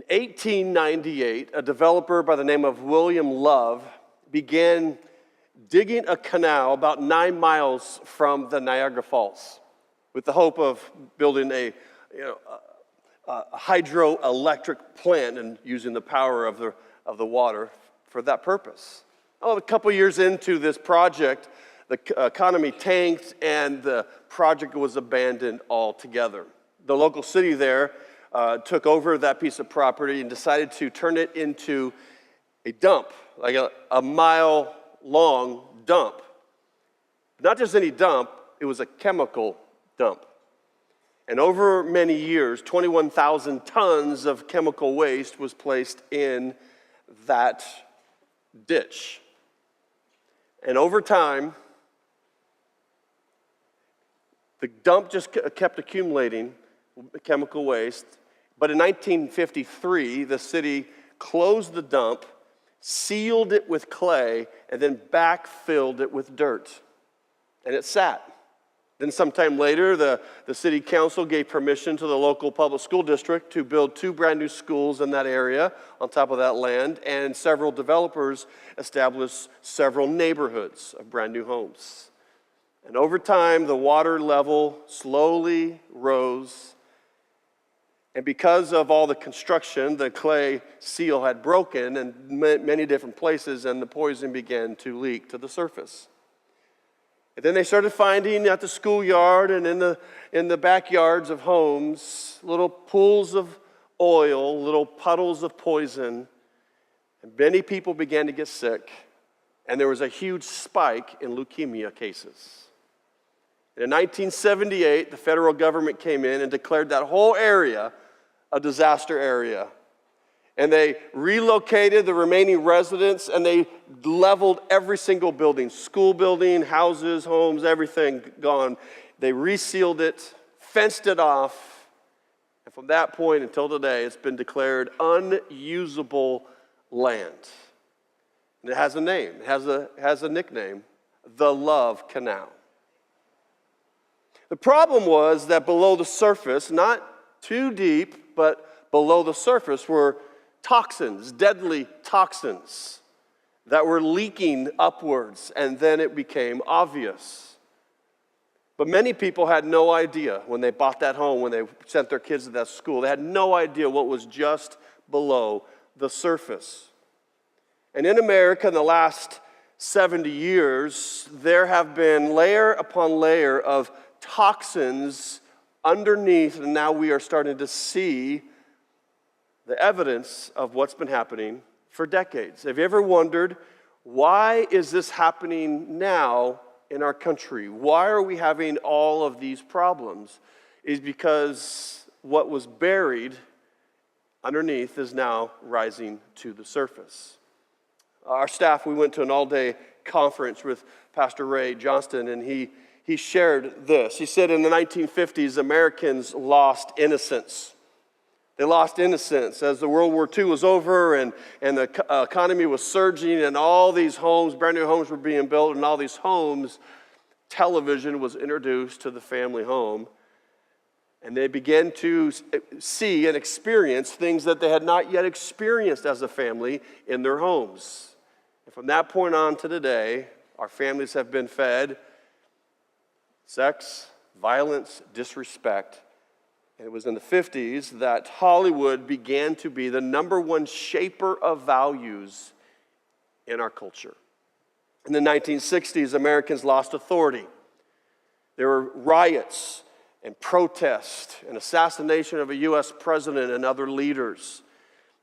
1898, a developer by the name of William Love began digging a canal about 9 miles from the Niagara Falls with the hope of building a hydroelectric plant and using the power of the water for that purpose. A couple years into this project, the economy tanked and the project was abandoned altogether. The local city there took over that piece of property and decided to turn it into a dump, like a mile-long dump. Not just any dump, it was a chemical dump. And over many years, 21,000 tons of chemical waste was placed in that ditch. And over time, the dump just kept accumulating chemical waste. But in 1953, the city closed the dump, sealed it with clay, and then backfilled it with dirt. And it sat. Then sometime later, the city council gave permission to the local public school district to build 2 brand new schools in that area on top of that land, and several developers established several neighborhoods of brand new homes. And over time, the water level slowly rose, and because of all the construction, the clay seal had broken in many different places, and the poison began to leak to the surface. And then they started finding at the schoolyard and in the backyards of homes little pools of oil, little puddles of poison, and many people began to get sick, and there was a huge spike in leukemia cases. And in 1978, the federal government came in and declared that whole area a disaster area. And they relocated the remaining residents, and they leveled every single building, school building, houses, homes, everything gone. They resealed it, fenced it off, and from that point until today, it's been declared unusable land. And it has a name, it has a nickname, the Love Canal. The problem was that below the surface, not too deep, but below the surface were toxins, deadly toxins that were leaking upwards, and then it became obvious. But many people had no idea when they bought that home, when they sent their kids to that school. They had no idea what was just below the surface. And in America, in the last 70 years, there have been layer upon layer of toxins underneath, and now we are starting to see the evidence of what's been happening for decades. Have you ever wondered, why is this happening now in our country? Why are we having all of these problems? It's because what was buried underneath is now rising to the surface. Our staff, we went to an all-day conference with Pastor Ray Johnston, and he shared this. He said in the 1950s, Americans lost innocence. They lost innocence as the World War II was over and the economy was surging, and all these homes, brand new homes were being built, and all these homes, television was introduced to the family home. And they began to see and experience things that they had not yet experienced as a family in their homes. And from that point on to today, our families have been fed sex, violence, disrespect. And it was in the 50s that Hollywood began to be the number one shaper of values in our culture. In the 1960s, Americans lost authority. There were riots and protests and assassination of a U.S. president and other leaders.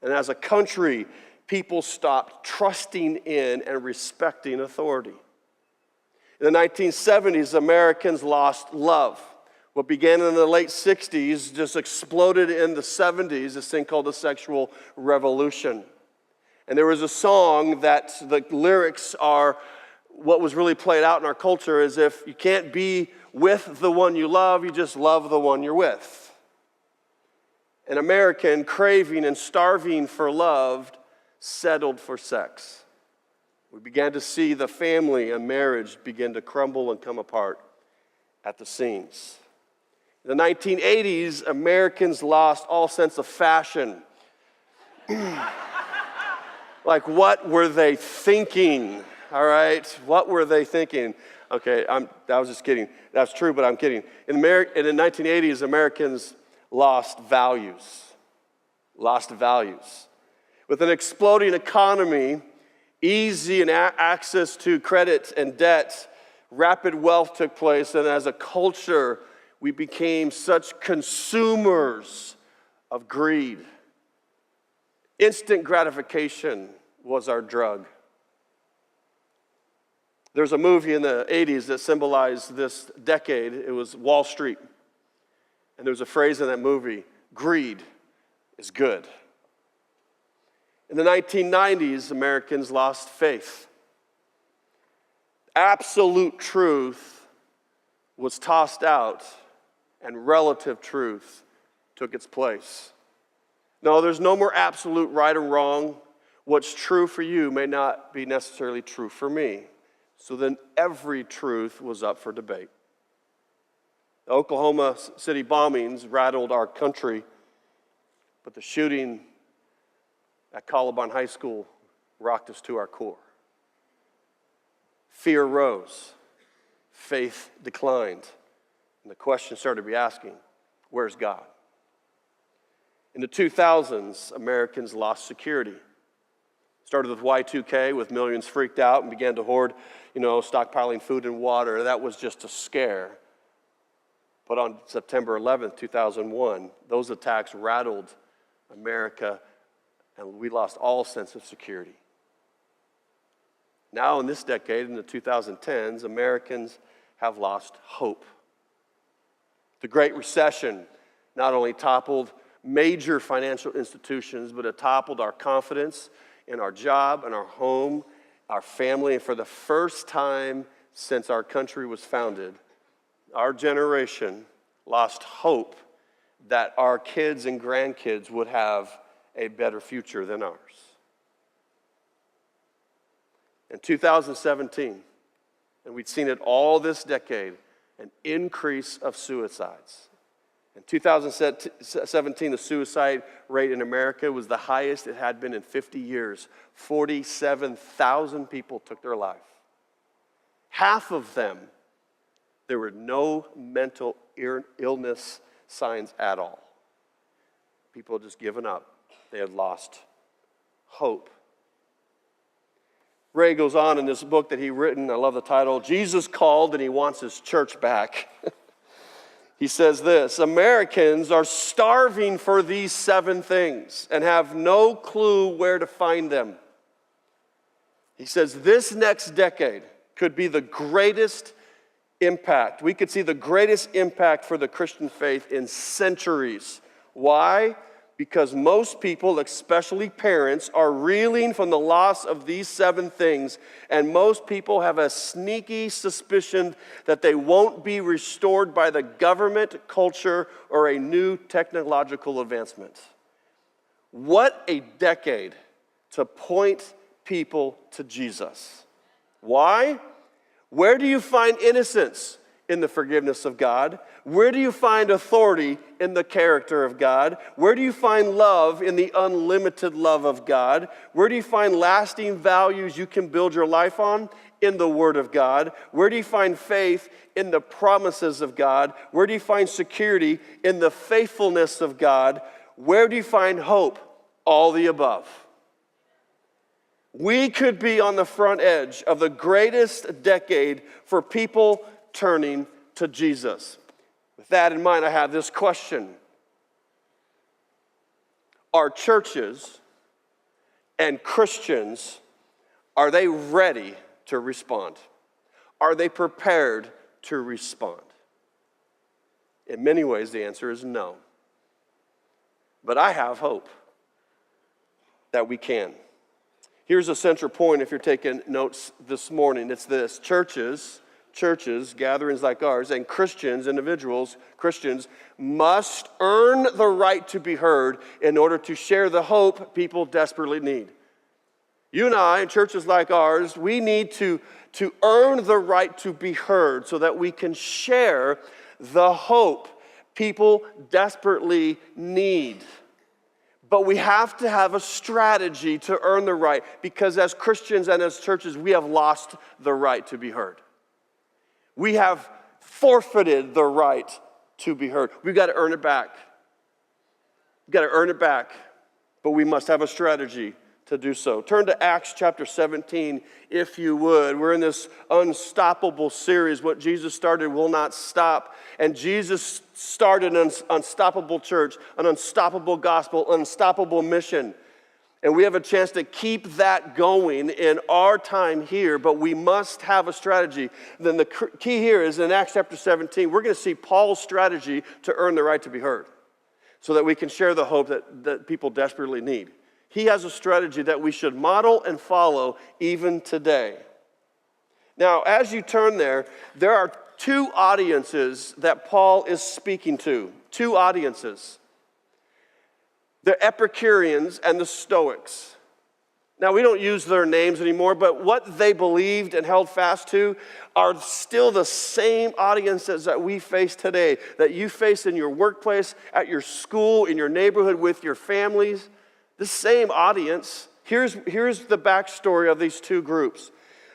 And as a country, people stopped trusting in and respecting authority. In the 1970s, Americans lost love. What began in the late 60s just exploded in the 70s, this thing called the sexual revolution. And there was a song that the lyrics are what was really played out in our culture, is if you can't be with the one you love, you just love the one you're with. An American craving and starving for love settled for sex. We began to see the family and marriage begin to crumble and come apart at the seams. In the 1980s, Americans lost all sense of fashion. Like, what were they thinking? All right? What were they thinking? Okay, I was just kidding. That's true, but I'm kidding. In the 1980s, Americans lost values. Lost values. With an exploding economy, easy and access to credit and debt, rapid wealth took place, and as a culture, we became such consumers of greed. Instant gratification was our drug. There's a movie in the 80s that symbolized this decade. It was Wall Street. And there's a phrase in that movie, greed is good. In the 1990s, Americans lost faith. Absolute truth was tossed out, and relative truth took its place. No, there's no more absolute right or wrong. What's true for you may not be necessarily true for me. So then every truth was up for debate. The Oklahoma City bombings rattled our country, but the shooting at Columbine High School rocked us to our core. Fear rose, faith declined, and the question started to be asking, where's God? In the 2000s, Americans lost security. Started with Y2K, with millions freaked out and began to hoard, stockpiling food and water. That was just a scare. But on September 11th, 2001, those attacks rattled America, and we lost all sense of security. Now, in this decade, in the 2010s, Americans have lost hope. The Great Recession not only toppled major financial institutions, but it toppled our confidence in our job and our home, our family, and for the first time since our country was founded, our generation lost hope that our kids and grandkids would have a better future than ours. In 2017, and we'd seen it all this decade, an increase of suicides. In 2017, the suicide rate in America was the highest it had been in 50 years. 47,000 people took their life. Half of them, there were no mental illness signs at all. People had just given up. They had lost hope. Ray goes on in this book that he written, I love the title, Jesus Called and He Wants His Church Back. He says this, Americans are starving for these 7 things and have no clue where to find them. He says this next decade could be the greatest impact. We could see the greatest impact for the Christian faith in centuries. Why? Because most people, especially parents, are reeling from the loss of these 7 things, and most people have a sneaky suspicion that they won't be restored by the government, culture, or a new technological advancement. What a decade to point people to Jesus. Why? Where do you find innocence? In the forgiveness of God? Where do you find authority? In the character of God? Where do you find love? In the unlimited love of God? Where do you find lasting values you can build your life on? In the Word of God. Where do you find faith? In the promises of God. Where do you find security? In the faithfulness of God. Where do you find hope? All the above. We could be on the front edge of the greatest decade for people turning to Jesus. With that in mind, I have this question. Are churches and Christians, are they ready to respond? Are they prepared to respond? In many ways, the answer is no. But I have hope that we can. Here's a central point if you're taking notes this morning. It's this. Churches, gatherings like ours, and Christians, individuals, Christians, must earn the right to be heard in order to share the hope people desperately need. You and I, in churches like ours, we need to earn the right to be heard so that we can share the hope people desperately need. But we have to have a strategy to earn the right, because as Christians and as churches, we have lost the right to be heard. We have forfeited the right to be heard. We've got to earn it back. We've got to earn it back, but we must have a strategy to do so. Turn to Acts chapter 17, if you would. We're in this unstoppable series. What Jesus started will not stop. And Jesus started an unstoppable church, an unstoppable gospel, an unstoppable mission. And we have a chance to keep that going in our time here, but we must have a strategy. Then the key here is in Acts chapter 17, we're going to see Paul's strategy to earn the right to be heard, so that we can share the hope that people desperately need. He has a strategy that we should model and follow even today. Now, as you turn there are two audiences that Paul is speaking to. Two audiences. The Epicureans and the Stoics. Now, we don't use their names anymore, but what they believed and held fast to are still the same audiences that we face today, that you face in your workplace, at your school, in your neighborhood, with your families. The same audience. Here's the backstory of these two groups.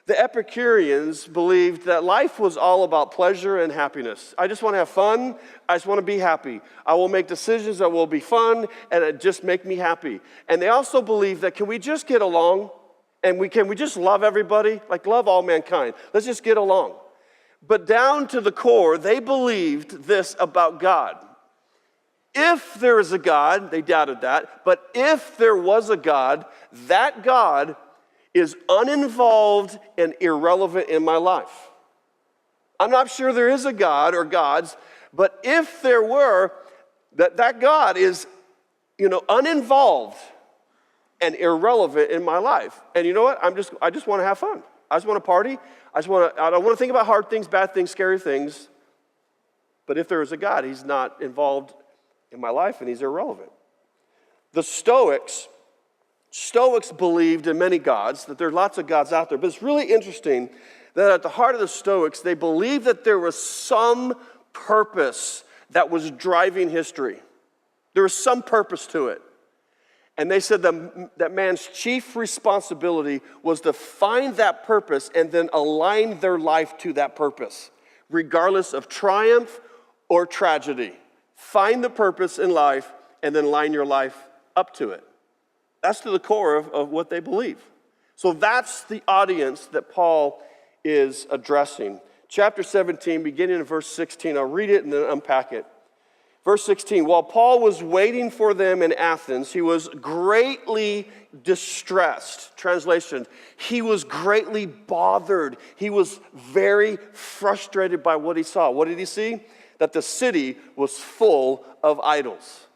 The Epicureans believed that life was all about pleasure and happiness. I just want to have fun. I just want to be happy. I will make decisions that will be fun and it just make me happy. And they also believed that can we just get along and can we just love everybody? Like love all mankind. Let's just get along. But down to the core, they believed this about God. If there is a God, they doubted that, but if there was a God, that God is uninvolved and irrelevant in my life. I'm not sure there is a God or gods, but if there were, that God is, uninvolved and irrelevant in my life. And you know what? I just want to have fun. I just want to party. I don't want to think about hard things, bad things, scary things. But if there is a God, he's not involved in my life and he's irrelevant. The Stoics believed in many gods, that there are lots of gods out there. But it's really interesting that at the heart of the Stoics, they believed that there was some purpose that was driving history. There was some purpose to it. And they said that man's chief responsibility was to find that purpose and then align their life to that purpose, regardless of triumph or tragedy. Find the purpose in life and then line your life up to it. That's to the core of what they believe. So that's the audience that Paul is addressing. Chapter 17, beginning in verse 16. I'll read it and then unpack it. Verse 16, while Paul was waiting for them in Athens, he was greatly distressed. Translation, he was greatly bothered. He was very frustrated by what he saw. What did he see? That the city was full of idols.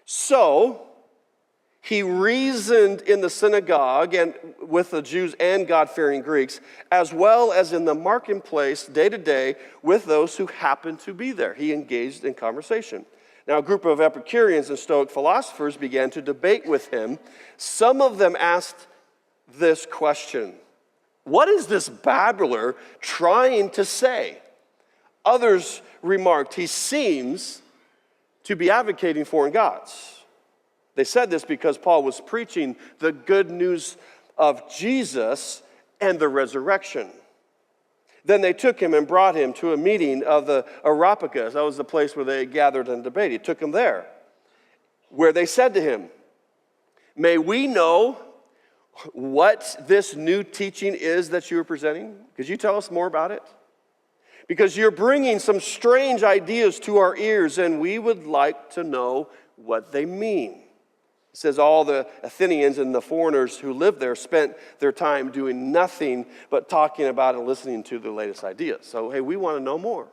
So he reasoned in the synagogue and with the Jews and God-fearing Greeks, as well as in the marketplace day to day with those who happened to be there. He engaged in conversation. Now, a group of Epicureans and Stoic philosophers began to debate with him. Some of them asked this question: what is this babbler trying to say? Others remarked, he seems to be advocating foreign gods. They said this because Paul was preaching the good news of Jesus and the resurrection. Then they took him and brought him to a meeting of the Areopagus. That was the place where they gathered and debated. He took him there, where they said to him, may we know what this new teaching is that you are presenting? Could you tell us more about it? Because you're bringing some strange ideas to our ears, and we would like to know what they mean. It says all the Athenians and the foreigners who lived there spent their time doing nothing but talking about and listening to the latest ideas. So, hey, we want to know more.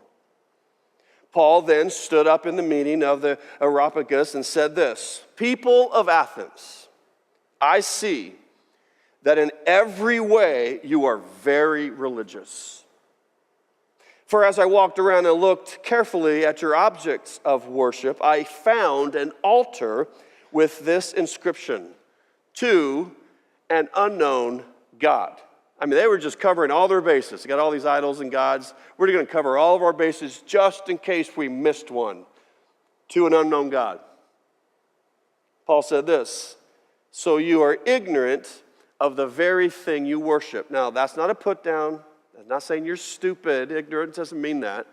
Paul then stood up in the meeting of the Areopagus and said this: people of Athens, I see that in every way you are very religious. For as I walked around and looked carefully at your objects of worship, I found an altar with this inscription: to an unknown God. I mean, they were just covering all their bases. They got all these idols and gods. We're going to cover all of our bases just in case we missed one. To an unknown God. Paul said this, so you are ignorant of the very thing you worship. Now, that's not a put down. That's not saying you're stupid. Ignorance doesn't mean that.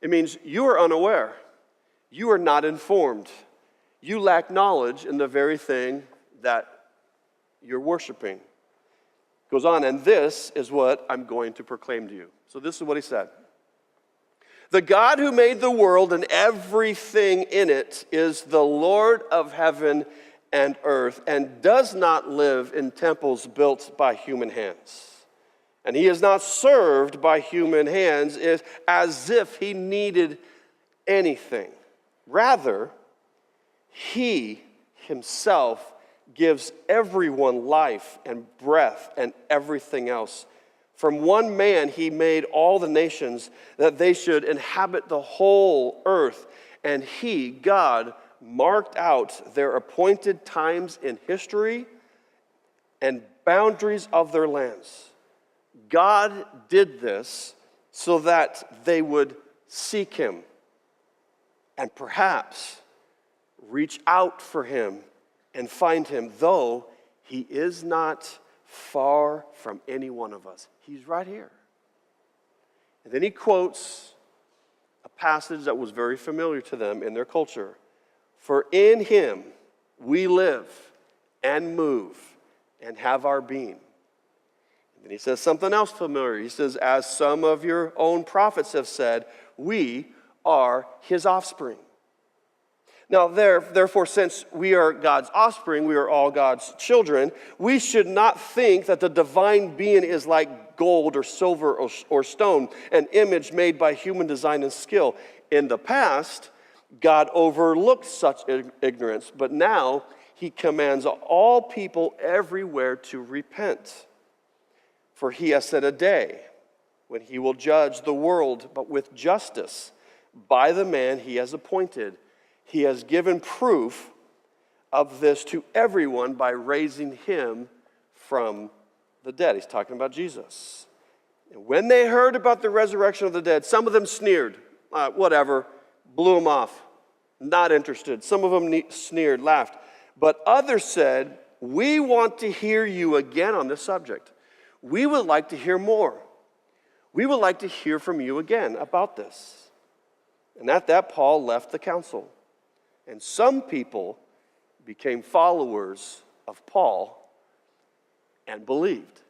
It means you are unaware. You are not informed. You lack knowledge in the very thing that you're worshiping. Goes on, and this is what I'm going to proclaim to you. So this is what he said. The God who made the world and everything in it is the Lord of heaven and earth, and does not live in temples built by human hands. And he is not served by human hands as if he needed anything. Rather, he himself gives everyone life and breath and everything else. From one man he made all the nations that they should inhabit the whole earth. And he, God, marked out their appointed times in history and boundaries of their lands. God did this so that they would seek him and perhaps reach out for him and find him, though he is not far from any one of us. He's right here. And then he quotes a passage that was very familiar to them in their culture. For in him we live and move and have our being. And then he says something else familiar. He says, as some of your own prophets have said, we are his offspring. Now, therefore, since we are God's offspring, we are all God's children, we should not think that the divine being is like gold or silver or stone, an image made by human design and skill. In the past, God overlooked such ignorance, but now he commands all people everywhere to repent. For he has set a day when he will judge the world, but with justice by the man he has appointed. He has given proof of this to everyone by raising him from the dead. He's talking about Jesus. And when they heard about the resurrection of the dead, some of them sneered, whatever, blew them off, not interested. Some of them sneered, laughed. But others said, we want to hear you again on this subject. We would like to hear more. We would like to hear from you again about this. And at that, Paul left the council. And some people became followers of Paul and believed.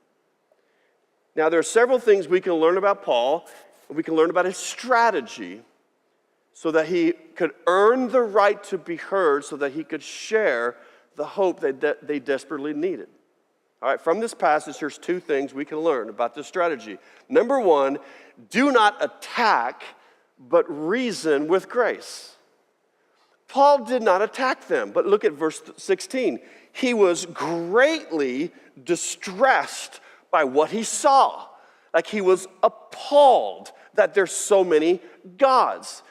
Now, there are several things we can learn about Paul. We can learn about his strategy so that he could earn the right to be heard, so that he could share the hope that they desperately needed. All right, from this passage, here's two things we can learn about this strategy. Number one, do not attack, but reason with grace. Paul did not attack them, but look at verse 16. He was greatly distressed by what he saw. Like he was appalled that there's so many gods.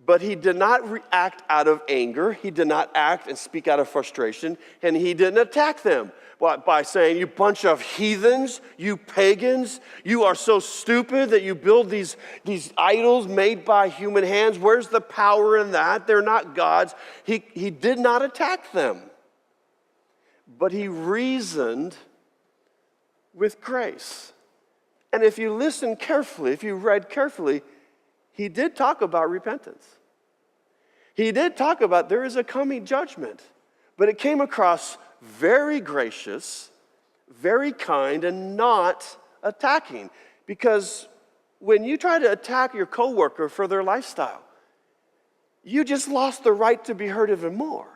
But he did not react out of anger. He did not act and speak out of frustration. And he didn't attack them by saying, you bunch of heathens, you pagans, you are so stupid that you build these idols made by human hands. Where's the power in that? They're not gods. He did not attack them. But he reasoned with grace. And if you listen carefully, if you read carefully, he did talk about repentance. He did talk about there is a coming judgment, but it came across very gracious, very kind, and not attacking. Because when you try to attack your coworker for their lifestyle, you just lost the right to be heard even more.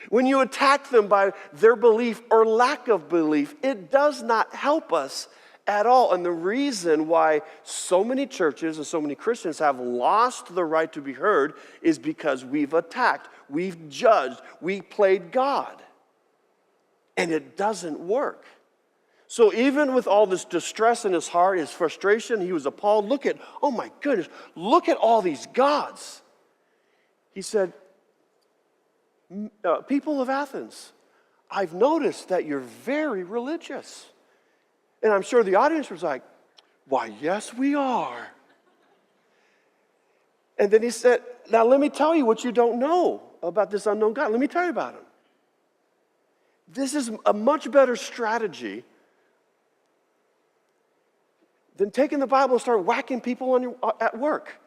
When you attack them by their belief or lack of belief, it does not help us at all. And the reason why so many churches and so many Christians have lost the right to be heard is because we've attacked, we've judged, we played God. And it doesn't work. So even with all this distress in his heart, his frustration, he was appalled. Oh my goodness, look at all these gods. He said, people of Athens, I've noticed that you're very religious. And I'm sure the audience was like, why, yes, we are. And then he said, now let me tell you what you don't know about this unknown God. Let me tell you about him. This is a much better strategy than taking the Bible and start whacking people at work.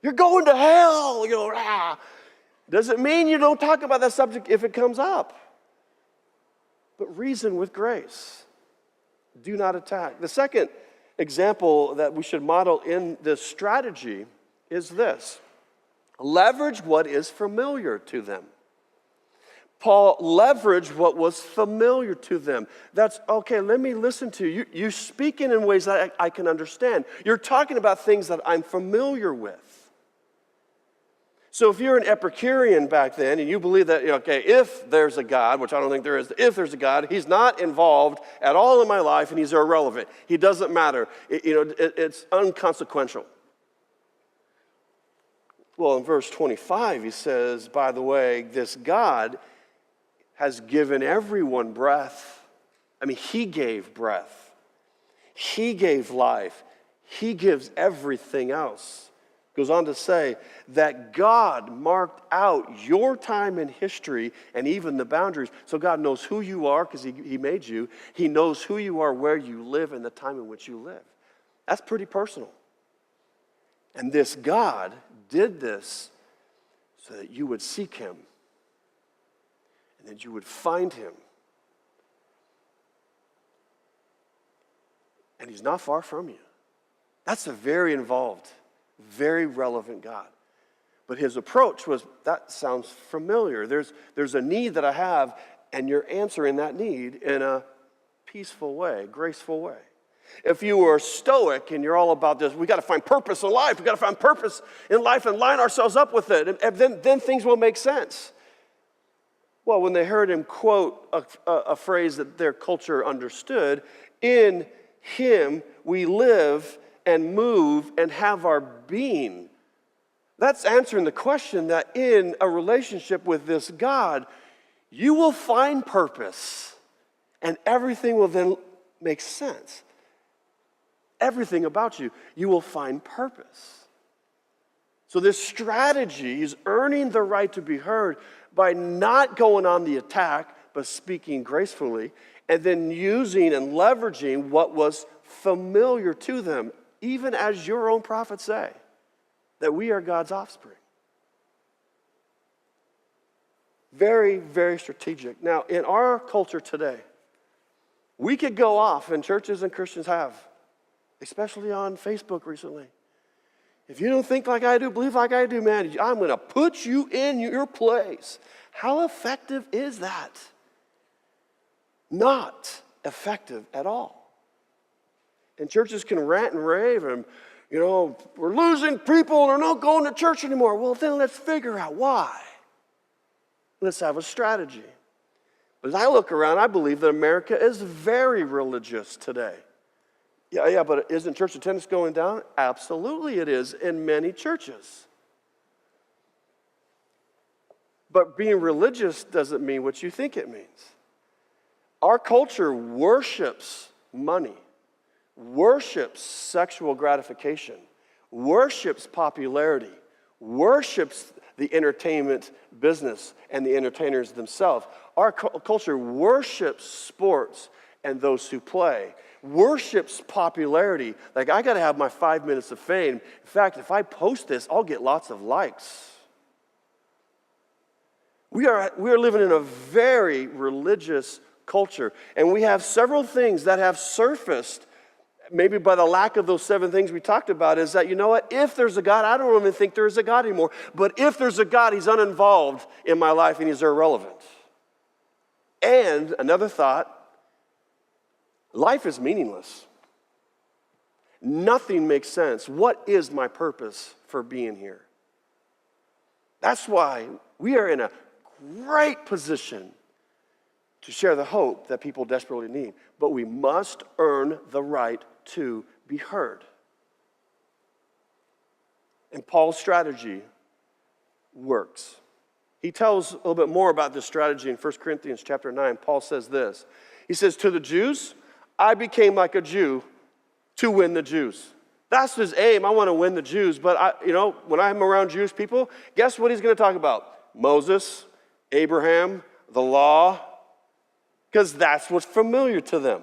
You're going to hell. You know, Doesn't mean you don't talk about that subject if it comes up. But reason with grace. Do not attack. The second example that we should model in this strategy is this. Leverage what is familiar to them. Paul leveraged what was familiar to them. That's, okay, let me listen to you. You're speaking in ways that I can understand. You're talking about things that I'm familiar with. So if you're an Epicurean back then and you believe that, okay, if there's a God, which I don't think there is, if there's a God, he's not involved at all in my life and he's irrelevant. He doesn't matter. It's inconsequential. Well, in verse 25, he says, by the way, this God has given everyone breath. I mean, he gave breath. He gave life. He gives everything else. Goes on to say that God marked out your time in history and even the boundaries. So God knows who you are because he made you. He knows who you are, where you live, and the time in which you live. That's pretty personal. And this God did this so that you would seek him and that you would find him. And he's not far from you. That's a very involved, very relevant God. But his approach was, that sounds familiar. There's a need that I have, and you're answering that need in a peaceful way, graceful way. If you were stoic and you're all about this, we got to find purpose in life. We got to find purpose in life and line ourselves up with it. And then things will make sense. Well, when they heard him quote a phrase that their culture understood, in him we live and move and have our being. That's answering the question that in a relationship with this God, you will find purpose and everything will then make sense. Everything about you, you will find purpose. So this strategy is earning the right to be heard by not going on the attack, but speaking gracefully, and then using and leveraging what was familiar to them, even as your own prophets say, that we are God's offspring. Very, very strategic. Now, in our culture today, we could go off, and churches and Christians have, especially on Facebook recently. If you don't think like I do, believe like I do, man, I'm going to put you in your place. How effective is that? Not effective at all. And churches can rant and rave and, we're losing people and they're not going to church anymore. Well, then let's figure out why. Let's have a strategy. But as I look around, I believe that America is very religious today. Yeah, but isn't church attendance going down? Absolutely it is in many churches. But being religious doesn't mean what you think it means. Our culture worships money, worships sexual gratification, worships popularity, worships the entertainment business and the entertainers themselves. Our culture worships sports and those who play, worships popularity. Like, I got to have my 5 minutes of fame. In fact, if I post this, I'll get lots of likes. We are living in a very religious culture, and we have several things that have surfaced, maybe by the lack of those 7 things we talked about, is that, if there's a God, I don't even think there is a God anymore, but if there's a God, he's uninvolved in my life and he's irrelevant. And another thought, life is meaningless. Nothing makes sense. What is my purpose for being here? That's why we are in a great position to share the hope that people desperately need. But we must earn the right to be heard. And Paul's strategy works. He tells a little bit more about this strategy in 1 Corinthians chapter 9. Paul says this. He says, to the Jews, I became like a Jew to win the Jews. That's his aim. I want to win the Jews. But, when I'm around Jewish people, guess what he's going to talk about? Moses, Abraham, the law. because that's what's familiar to them.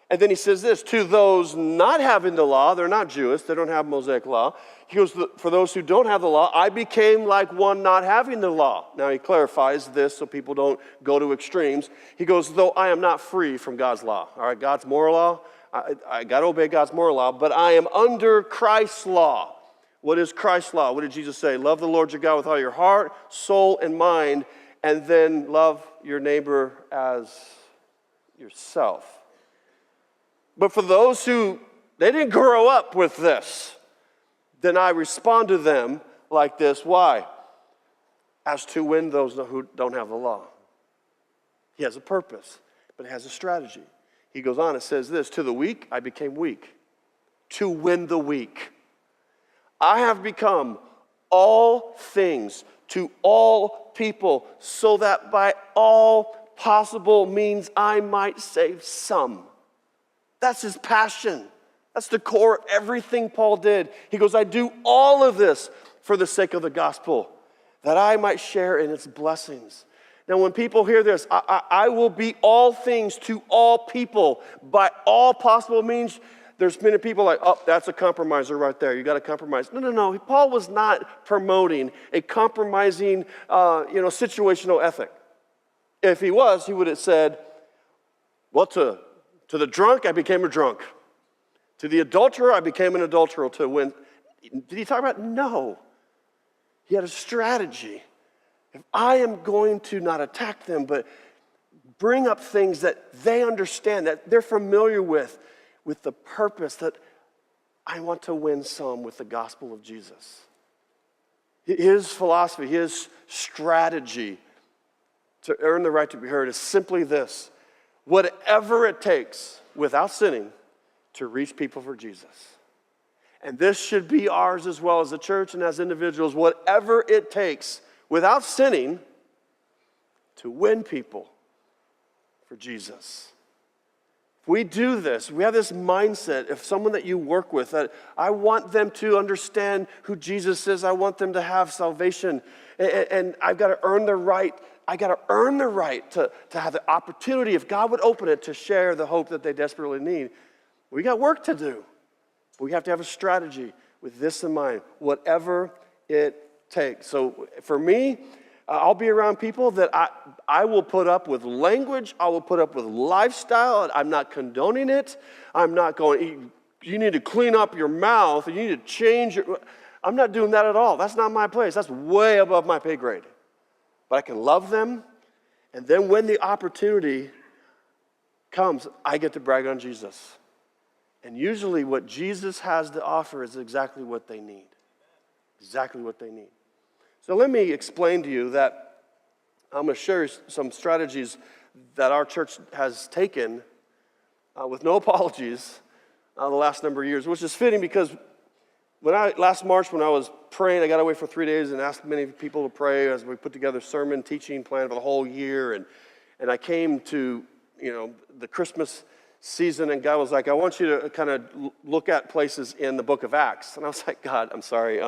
And then he says this, to those not having the law, they're not Jewish, they don't have Mosaic law. He goes, for those who don't have the law, I became like one not having the law. Now he clarifies this so people don't go to extremes. He goes, though I am not free from God's law. All right, God's moral law, I got to obey God's moral law, but I am under Christ's law. What is Christ's law? What did Jesus say? Love the Lord your God with all your heart, soul, and mind, and then love your neighbor as yourself. But for those who, they didn't grow up with this, then I respond to them like this. Why? As to win those who don't have the law. He has a purpose, but it has a strategy. He goes on and says this, to the weak, I became weak. To win the weak. I have become all things to all people so that by all possible means I might save some. That's his passion. That's the core of everything Paul did. He goes, I do all of this for the sake of the gospel, that I might share in its blessings. Now, when people hear this, I will be all things to all people by all possible means. There's many people like, oh, that's a compromiser right there. You got to compromise. No. Paul was not promoting a compromising, situational ethic. If he was, he would have said, well, to the drunk, I became a drunk. To the adulterer, I became an adulterer. Did he talk about? No. He had a strategy. If I am going to not attack them, but bring up things that they understand, that they're familiar with the purpose that I want to win some with the gospel of Jesus. His philosophy, his strategy to earn the right to be heard is simply this: whatever it takes, without sinning, to reach people for Jesus. And this should be ours as well as a church and as individuals, whatever it takes, without sinning, to win people for Jesus. If we do this, we have this mindset, if someone that you work with, that I want them to understand who Jesus is, I want them to have salvation, and I've got to earn the right. I got to earn the right to have the opportunity, if God would open it, to share the hope that they desperately need. We got work to do. We have to have a strategy with this in mind, whatever it takes. So for me, I'll be around people that I will put up with language. I will put up with lifestyle. I'm not condoning it. I'm not going, you need to clean up your mouth. You need to change your... I'm not doing that at all. That's not my place. That's way above my pay grade. But I can love them. And then when the opportunity comes, I get to brag on Jesus. And usually what Jesus has to offer is exactly what they need. Exactly what they need. So let me explain to you that I'm going to share some strategies that our church has taken with no apologies the last number of years, which is fitting because last March when I was praying, I got away for 3 days and asked many people to pray as we put together a sermon teaching plan for the whole year. And I came to, the Christmas season, and God was like, I want you to kind of look at places in the book of Acts. And I was like, God, I'm sorry.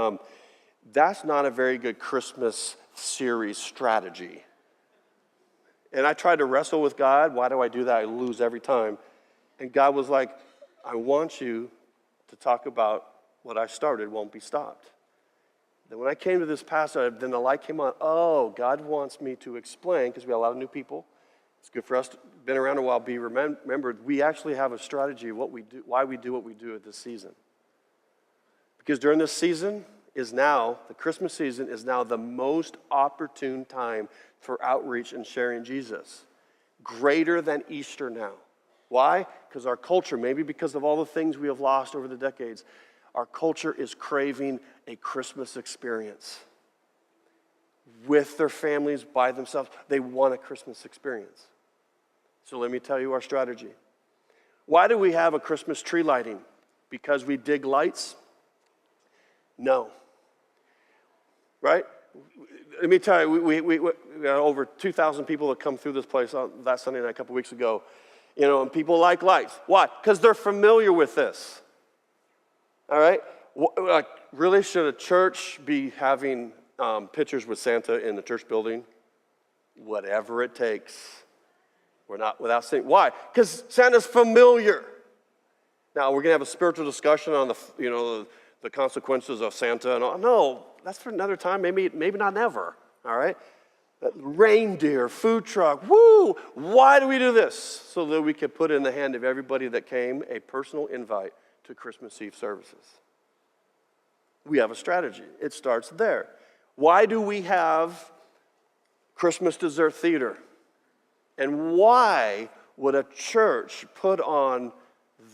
That's not a very good Christmas series strategy. And I tried to wrestle with God. Why do I do that? I lose every time. And God was like, I want you to talk about what I started won't be stopped. Then when I came to this passage, then the light came on. Oh, God wants me to explain, because we have a lot of new people. It's good for us to been around a while, be remembered. We actually have a strategy of what we do, why we do what we do at this season. Because during this season the Christmas season is now the most opportune time for outreach and sharing Jesus. Greater than Easter now. Why? Because our culture, maybe because of all the things we have lost over the decades, our culture is craving a Christmas experience. With their families, by themselves, they want a Christmas experience. So let me tell you our strategy. Why do we have a Christmas tree lighting? Because we dig lights? No. Right? Let me tell you, we got over 2,000 people that come through this place that Sunday night a couple weeks ago. And people like lights. Why? Because they're familiar with this. All right? Really, should a church be having pictures with Santa in the church building? Whatever it takes. We're not without sin. Why? Because Santa's familiar. Now, we're going to have a spiritual discussion on the consequences of Santa and all. No, that's for another time, maybe not never, all right? Reindeer, food truck, woo! Why do we do this? So that we can put in the hand of everybody that came a personal invite to Christmas Eve services. We have a strategy. It starts there. Why do we have Christmas dessert theater? And why would a church put on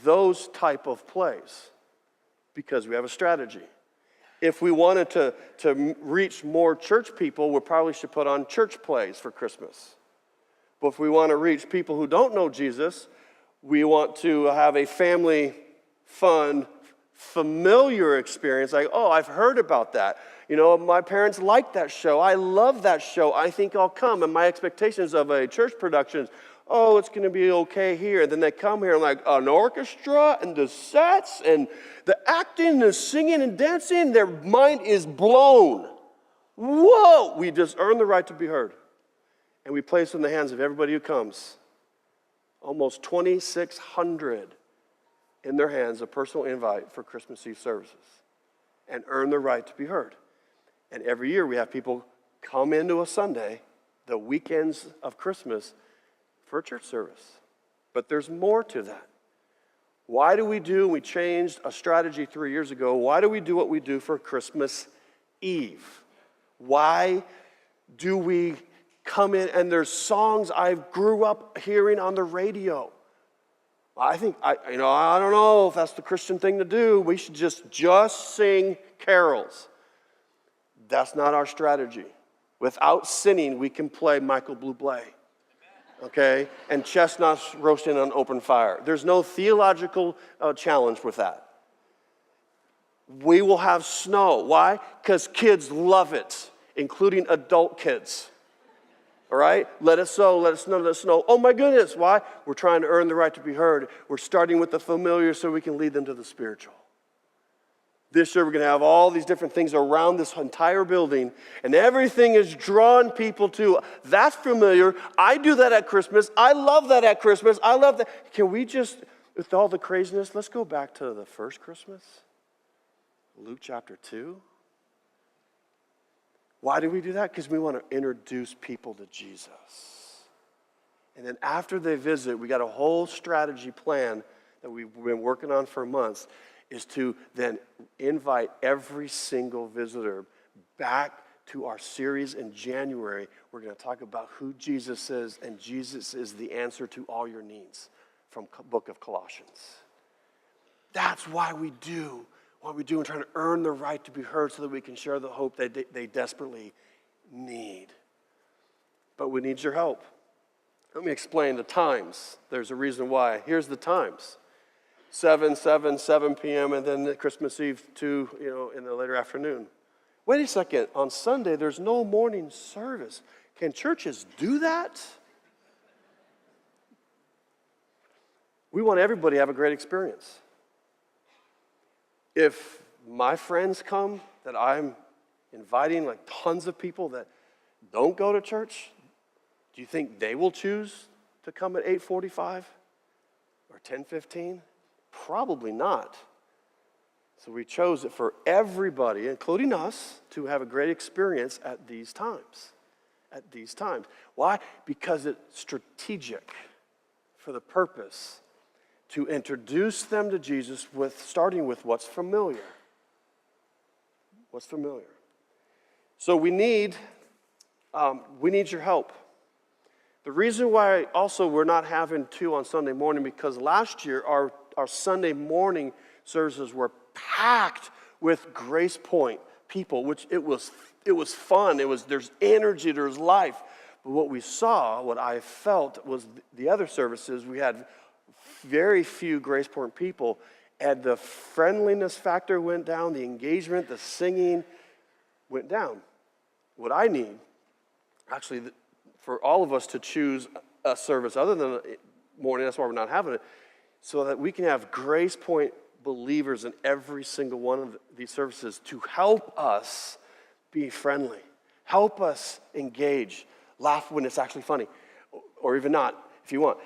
those type of plays? Because we have a strategy. If we wanted to reach more church people, we probably should put on church plays for Christmas. But if we want to reach people who don't know Jesus, we want to have a family, fun, familiar experience. Like, oh, I've heard about that. My parents like that show. I love that show. I think I'll come. And my expectations of a church production is, oh, it's going to be okay here. And then they come here and like an orchestra and the sets and the acting and the singing and dancing, their mind is blown. Whoa! We just earn the right to be heard. And we place in the hands of everybody who comes. Almost 2,600 in their hands a personal invite for Christmas Eve services and earn the right to be heard. And every year we have people come into a Sunday, the weekends of Christmas, for a church service. But there's more to that. Why do we changed a strategy 3 years ago. Why do we do what we do for Christmas Eve? Why do we come in and there's songs I grew up hearing on the radio? I don't know if that's the Christian thing to do. We should just sing carols. That's not our strategy. Without sinning, we can play Michael Bublé. Okay? And chestnuts roasting on open fire. There's no theological challenge with that. We will have snow. Why? Because kids love it, including adult kids. All right? Let it snow, let it snow, let it snow. Oh my goodness, why? We're trying to earn the right to be heard. We're starting with the familiar so we can lead them to the spiritual. This year we're going to have all these different things around this entire building, and everything is drawing people to, that's familiar. I do that at Christmas. I love that at Christmas. I love that. Can we just, with all the craziness, let's go back to the first Christmas? Luke chapter 2. Why do we do that? Because we want to introduce people to Jesus. And then after they visit, we got a whole strategy plan that we've been working on for months, is to then invite every single visitor back to our series in January. We're going to talk about who Jesus is, and Jesus is the answer to all your needs from book of Colossians. That's why we do what we do and trying to earn the right to be heard so that we can share the hope they desperately need. But we need your help. Let me explain the times. There's a reason why. Here's the times. 7 p.m., and then Christmas Eve 2, in the later afternoon. Wait a second. On Sunday, there's no morning service. Can churches do that? We want everybody to have a great experience. If my friends come that I'm inviting, like tons of people that don't go to church, do you think they will choose to come at 8:45 or 10:15? Probably not. So we chose it for everybody, including us, to have a great experience at these times. At these times. Why? Because it's strategic for the purpose to introduce them to Jesus starting with what's familiar. What's familiar. So we need your help. The reason why also we're not having 2 on Sunday morning, because last year our Sunday morning services were packed with GracePoint people, which it was fun. There's energy, there's life. But what I felt was the other services, we had very few GracePoint people, and the friendliness factor went down, the engagement, the singing went down. What I need, actually, for all of us to choose a service other than morning, that's why we're not having it, so that we can have GracePoint believers in every single one of these services to help us be friendly, help us engage, laugh when it's actually funny, or even not. if you want.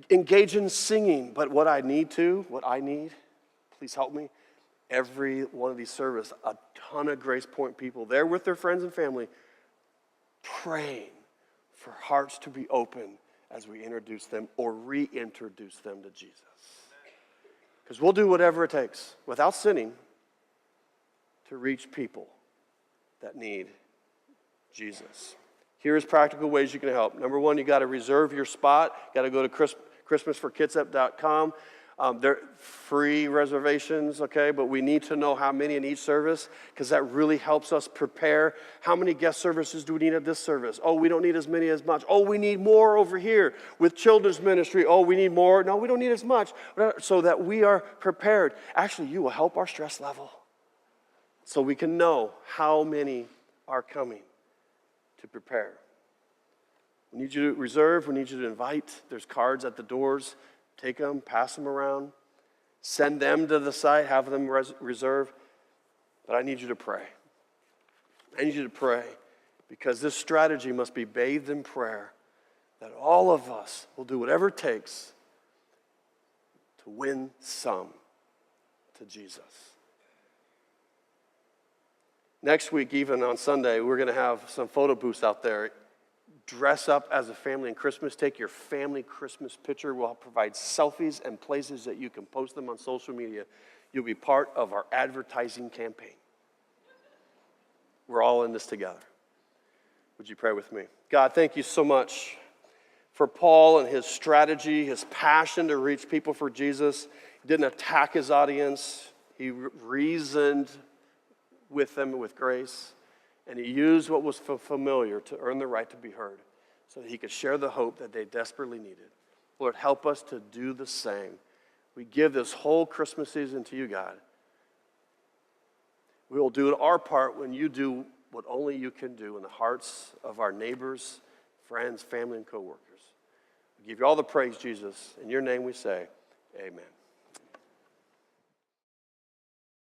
Engage in singing, but what I need, please help me. Every one of these services, a ton of GracePoint people there with their friends and family, praying for hearts to be open as we introduce them or reintroduce them to Jesus. Because we'll do whatever it takes, without sinning, to reach people that need Jesus. Here's practical ways you can help. Number one, you got to reserve your spot. Got to go to christmasforkidsup.com. They're free reservations, okay? But we need to know how many in each service because that really helps us prepare. How many guest services do we need at this service? Oh, we don't need as many as much. Oh, we need more over here with children's ministry. Oh, we need more. No, we don't need as much. So that we are prepared. Actually, you will help our stress level so we can know how many are coming to prepare. We need you to reserve. We need you to invite. There's cards at the doors. Take them, pass them around, send them to the site, have them reserve. But I need you to pray. I need you to pray because this strategy must be bathed in prayer, that all of us will do whatever it takes to win some to Jesus. Next week, even on Sunday, we're going to have some photo booths out there. Dress up as a family in Christmas. Take your family Christmas picture. We'll provide selfies and places that you can post them on social media. You'll be part of our advertising campaign. We're all in this together. Would you pray with me? God, thank you so much for Paul and his strategy, his passion to reach people for Jesus. He didn't attack his audience. He reasoned with them with grace. And he used what was familiar to earn the right to be heard so that he could share the hope that they desperately needed. Lord, help us to do the same. We give this whole Christmas season to you, God. We will do our part when you do what only you can do in the hearts of our neighbors, friends, family, and coworkers. We give you all the praise, Jesus. In your name we say, amen.